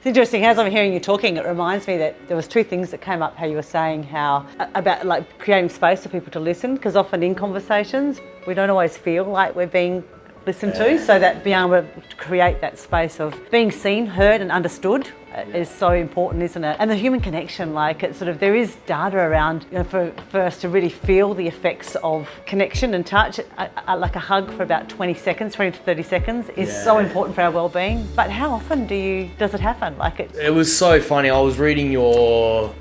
It's interesting, as I'm hearing you talking, it reminds me that there was two things that came up, how you were saying how, about like creating space for people to listen, because often in conversations, we don't always feel like we're being listened to, so that being able to create that space of being seen, heard and understood is so important, isn't it? And the human connection, like it's sort of, there is data around, you know, for us to really feel the effects of connection and touch, like a hug for about 20 seconds, 20 to 30 seconds is so important for our well-being. But how often does it happen? Like it was so funny. I was reading your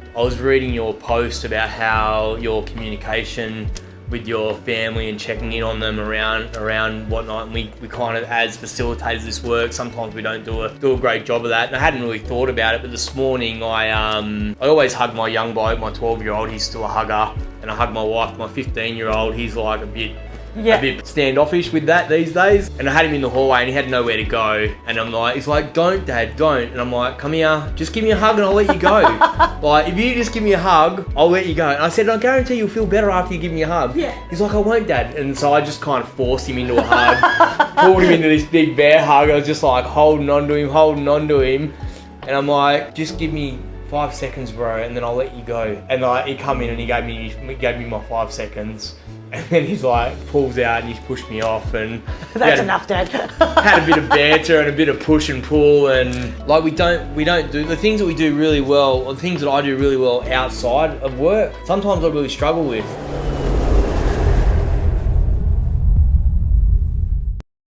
post about how your communication with your family and checking in on them around whatnot, and we kind of, as facilitators this work, sometimes we don't do a great job of that, and I hadn't really thought about it, but this morning I always hug my young bloke, my 12-year-old, he's still a hugger, and I hug my wife, my 15-year-old, he's like a bit standoffish with that these days. And I had him in the hallway and he had nowhere to go, and I'm like, he's like, don't Dad, don't. And I'm like, come here, just give me a hug and I'll let you go. Like, if you just give me a hug, I'll let you go. And I said, I guarantee you'll feel better after you give me a hug. He's like, I won't, Dad. And so I just kind of forced him into a hug, pulled him into this big bear hug. I was just like holding on to him. And I'm like, just give me 5 seconds, bro, and then I'll let you go. And like, he come in and he gave me my 5 seconds. And then he's like, pulls out and he's pushed me off, and that's enough, Dad. Had a bit of banter and a bit of push and pull, and like we don't do the things that we do really well, or the things that I do really well outside of work. Sometimes I really struggle with.